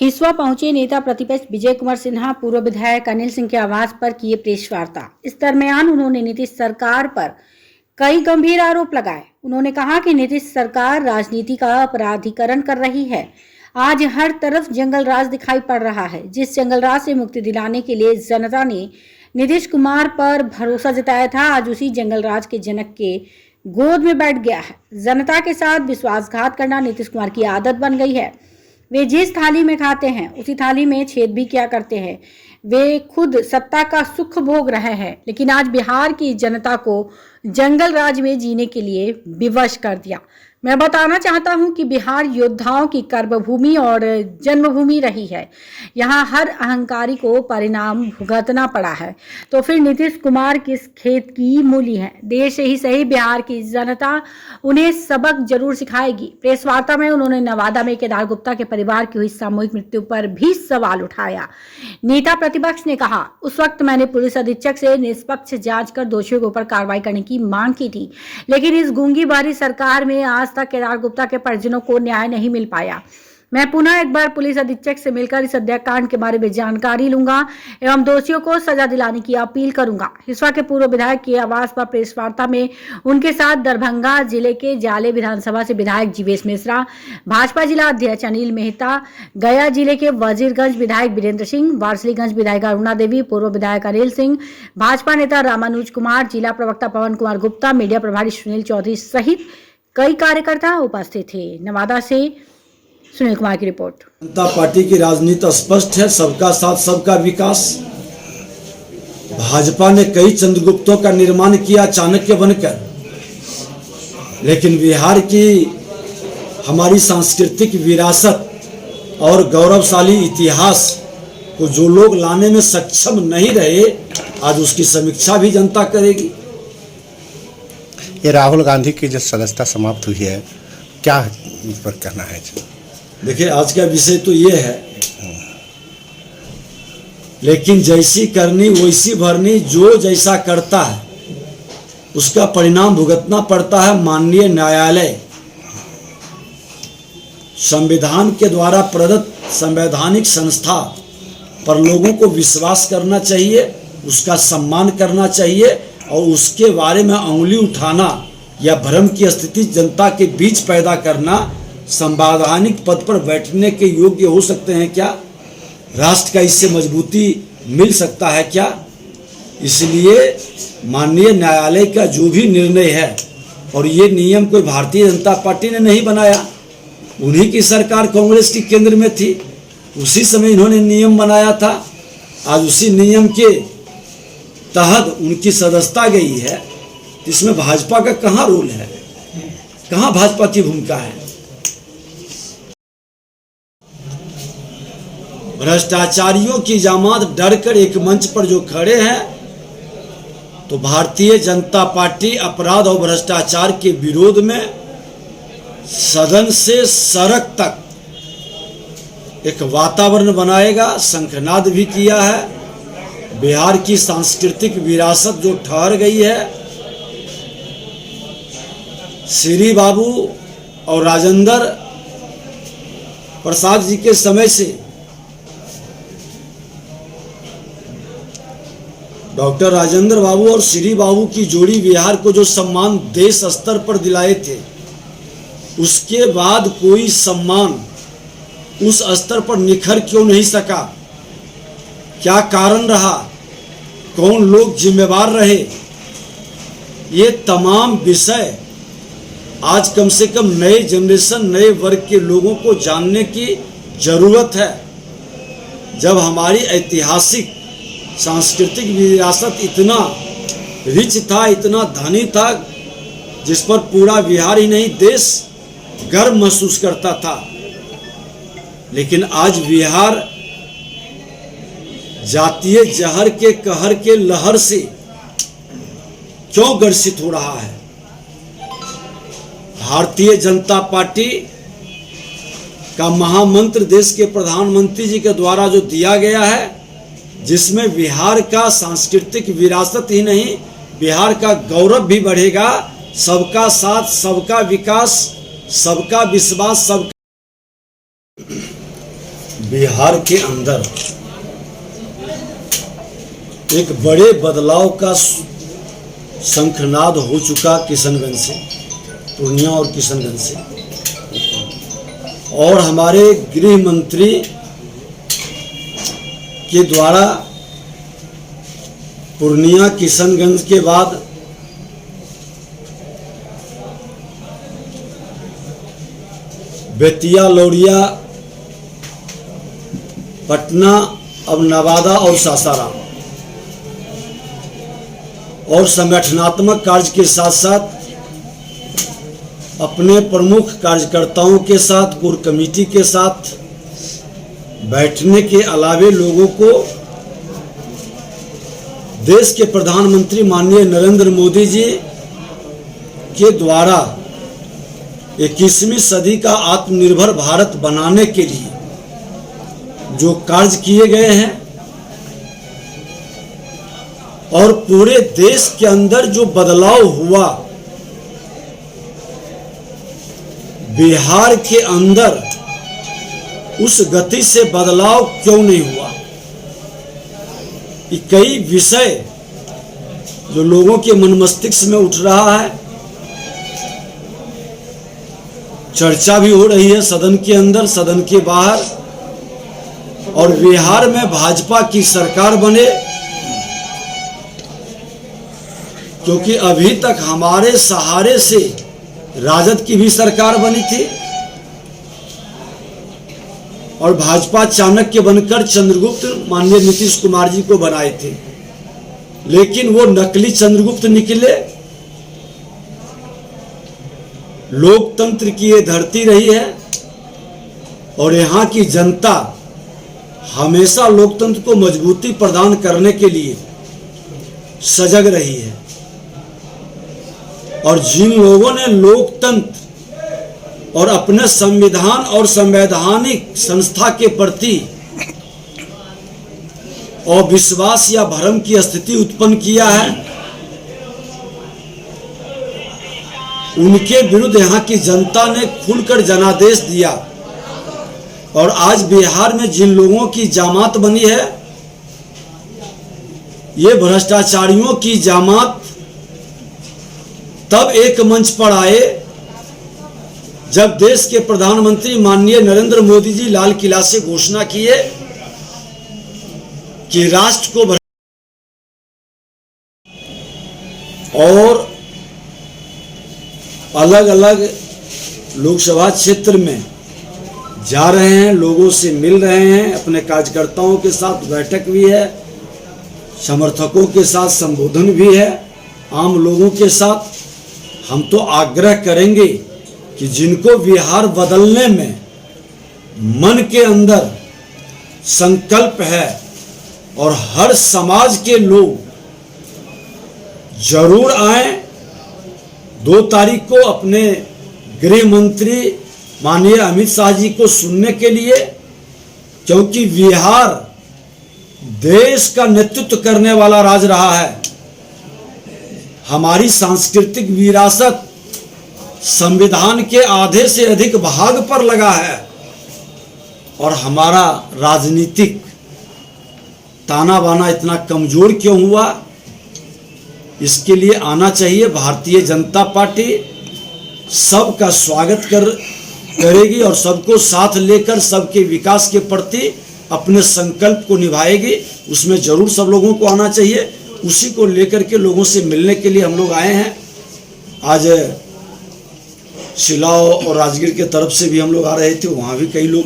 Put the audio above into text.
हिसुआ पहुंचे नेता प्रतिपक्ष विजय कुमार सिन्हा पूर्व विधायक अनिल सिंह के आवास पर किए प्रेस वार्ता। इस दरमियान उन्होंने नीतीश सरकार पर कई गंभीर आरोप लगाए। उन्होंने कहा कि नीतीश सरकार राजनीति का अपराधीकरण कर रही है। आज हर तरफ जंगल राज दिखाई पड़ रहा है। जिस जंगल राज से मुक्ति दिलाने के लिए जनता ने नीतीश कुमार पर भरोसा जताया था, आज उसी जंगल राज के जनक के गोद में बैठ गया है। जनता के साथ विश्वासघात करना नीतीश कुमार की आदत बन गई है। वे जिस थाली में खाते हैं उसी थाली में छेद भी किया करते हैं। वे खुद सत्ता का सुख भोग रहे हैं, लेकिन आज बिहार की जनता को जंगल राज में जीने के लिए विवश कर दिया। मैं बताना चाहता हूं कि बिहार योद्धाओं की कर्मभूमि और जन्मभूमि रही है। यहां हर अहंकारी को परिणाम भुगतना पड़ा है, तो फिर नीतीश कुमार किस खेत की मूली है। देश से ही सही बिहार की जनता उन्हें सबक जरूर सिखाएगी। प्रेस वार्ता में उन्होंने नवादा में केदार गुप्ता के परिवार की हुई सामूहिक मृत्यु पर भी सवाल उठाया। नेता प्रतिपक्ष ने कहा, उस वक्त मैंने पुलिस अधीक्षक से निष्पक्ष जांच कर दोषियों के ऊपर कार्रवाई करने की मांग की थी, लेकिन इस गूंगी बारी सरकार में आज तक केदार गुप्ता के परिजनों को न्याय नहीं मिल पाया। मैं पुनः एक बार पुलिस अधीक्षक से मिलकर इस हत्याकांड के बारे में जानकारी लूंगा एवं दोषियों को सजा दिलाने की अपील करूंगा। हिसुआ के पूर्व विधायक के आवास पर प्रेस वार्ता में उनके साथ दरभंगा जिले के जाले विधानसभा से विधायक जीवेश मिश्रा, भाजपा जिला अध्यक्ष अनिल मेहता, गया जिले के वजीरगंज विधायक वीरेंद्र सिंह, वारसलीगंज विधायक अरुणा देवी, पूर्व विधायक अनिल सिंह, भाजपा नेता रामानुज कुमार, जिला प्रवक्ता पवन कुमार गुप्ता, मीडिया प्रभारी सुनील चौधरी सहित कई कार्यकर्ता उपस्थित थे। नवादा से सुनील कुमार की रिपोर्ट। जनता पार्टी की राजनीति स्पष्ट है, सबका साथ सबका विकास। भाजपा ने कई चंद्रगुप्तों का निर्माण किया चाणक्य बनकर, लेकिन बिहार की हमारी सांस्कृतिक विरासत और गौरवशाली इतिहास को जो लोग लाने में सक्षम नहीं रहे, आज उसकी समीक्षा भी जनता करेगी। ये राहुल गांधी की जो सदस्यता समाप्त हुई है, क्या इस पर कहना है? देखिए, आज का विषय तो ये है, लेकिन जैसी करनी वैसी भरनी। जो जैसा करता है उसका परिणाम भुगतना पड़ता है। माननीय न्यायालय संविधान के द्वारा प्रदत्त संवैधानिक संस्था पर लोगों को विश्वास करना चाहिए, उसका सम्मान करना चाहिए, और उसके बारे में अंगुली उठाना या भ्रम की स्थिति जनता के बीच पैदा करना संवैधानिक पद पर बैठने के योग्य हो सकते हैं क्या? राष्ट्र का इससे मजबूती मिल सकता है क्या? इसलिए माननीय न्यायालय का जो भी निर्णय है, और ये नियम कोई भारतीय जनता पार्टी ने नहीं बनाया, उन्हीं की सरकार कांग्रेस की केंद्र में थी, उसी समय इन्होंने नियम बनाया था। आज उसी नियम के तहत उनकी सदस्यता गई है, इसमें भाजपा का कहाँ रोल है, कहाँ भाजपा की भूमिका है? भ्रष्टाचारियों की जमात डरकर एक मंच पर जो खड़े हैं, तो भारतीय जनता पार्टी अपराध और भ्रष्टाचार के विरोध में सदन से सड़क तक एक वातावरण बनाएगा। शंखनाद भी किया है। बिहार की सांस्कृतिक विरासत जो ठहर गई है, श्री बाबू और राजेंद्र प्रसाद जी के समय से डॉक्टर राजेंद्र बाबू और श्री बाबू की जोड़ी बिहार को जो सम्मान देश स्तर पर दिलाए थे, उसके बाद कोई सम्मान उस स्तर पर निखर क्यों नहीं सका? क्या कारण रहा? कौन लोग जिम्मेवार रहे? ये तमाम विषय आज कम से कम नए जनरेशन, नए वर्ग के लोगों को जानने की जरूरत है। जब हमारी ऐतिहासिक सांस्कृतिक विरासत इतना रिच था, इतना धनी था, जिस पर पूरा बिहार ही नहीं देश गर्व महसूस करता था, लेकिन आज बिहार जातीय जहर के कहर के लहर से क्यों ग्रसित हो रहा है? भारतीय जनता पार्टी का महामंत्र देश के प्रधानमंत्री जी के द्वारा जो दिया गया है, जिसमें बिहार का सांस्कृतिक विरासत ही नहीं, बिहार का गौरव भी बढ़ेगा। सबका साथ सबका विकास, सबका विश्वास, सब बिहार के अंदर एक बड़े बदलाव का शंखनाद हो चुका किशनगंज से, पूर्णिया और किशनगंज से। और हमारे गृह मंत्री के द्वारा पूर्णिया किशनगंज के बाद बेतिया, लौरिया, पटना, अब नवादा और सासाराम, और संगठनात्मक कार्य के साथ साथ अपने प्रमुख कार्यकर्ताओं के साथ, कोर कमेटी के साथ बैठने के अलावे लोगों को देश के प्रधानमंत्री माननीय नरेंद्र मोदी जी के द्वारा 21वीं सदी का आत्मनिर्भर भारत बनाने के लिए जो कार्य किए गए हैं और पूरे देश के अंदर जो बदलाव हुआ, बिहार के अंदर उस गति से बदलाव क्यों नहीं हुआ। ये कई विषय जो लोगों के मन मस्तिष्क में उठ रहा है, चर्चा भी हो रही है सदन के अंदर, सदन के बाहर, और बिहार में भाजपा की सरकार बने, क्योंकि अभी तक हमारे सहारे से राजद की भी सरकार बनी थी और भाजपा चाणक्य बनकर चंद्रगुप्त माननीय नीतीश कुमार जी को बनाए थे, लेकिन वो नकली चंद्रगुप्त निकले। लोकतंत्र की ये धरती रही है और यहाँ की जनता हमेशा लोकतंत्र को मजबूती प्रदान करने के लिए सजग रही है। और जिन लोगों ने लोकतंत्र और अपने संविधान और संवैधानिक संस्था के प्रति अविश्वास या भ्रम की स्थिति उत्पन्न किया है, उनके विरुद्ध यहाँ की जनता ने खुलकर जनादेश दिया। और आज बिहार में जिन लोगों की जामात बनी है, ये भ्रष्टाचारियों की जामात तब एक मंच पर आए जब देश के प्रधानमंत्री माननीय नरेंद्र मोदी जी लाल किला से घोषणा किए कि राष्ट्र को और अलग अलग लोकसभा क्षेत्र में जा रहे हैं, लोगों से मिल रहे हैं, अपने कार्यकर्ताओं के साथ बैठक भी है, समर्थकों के साथ संबोधन भी है, आम लोगों के साथ। हम तो आग्रह करेंगे कि जिनको बिहार बदलने में मन के अंदर संकल्प है और हर समाज के लोग जरूर आए 2 तारीख को अपने गृह मंत्री माननीय अमित शाह जी को सुनने के लिए, क्योंकि बिहार देश का नेतृत्व करने वाला राज्य रहा है। हमारी सांस्कृतिक विरासत संविधान के आधे से अधिक भाग पर लगा है और हमारा राजनीतिक ताना बाना इतना कमजोर क्यों हुआ, इसके लिए आना चाहिए। भारतीय जनता पार्टी सबका स्वागत करेगी और सबको साथ लेकर सबके विकास के प्रति अपने संकल्प को निभाएगी। उसमें जरूर सब लोगों को आना चाहिए। उसी को लेकर के लोगों से मिलने के लिए हम लोग आए हैं। आज सिलाव और राजगीर के तरफ से भी हम लोग आ रहे थे, वहाँ भी कई लोग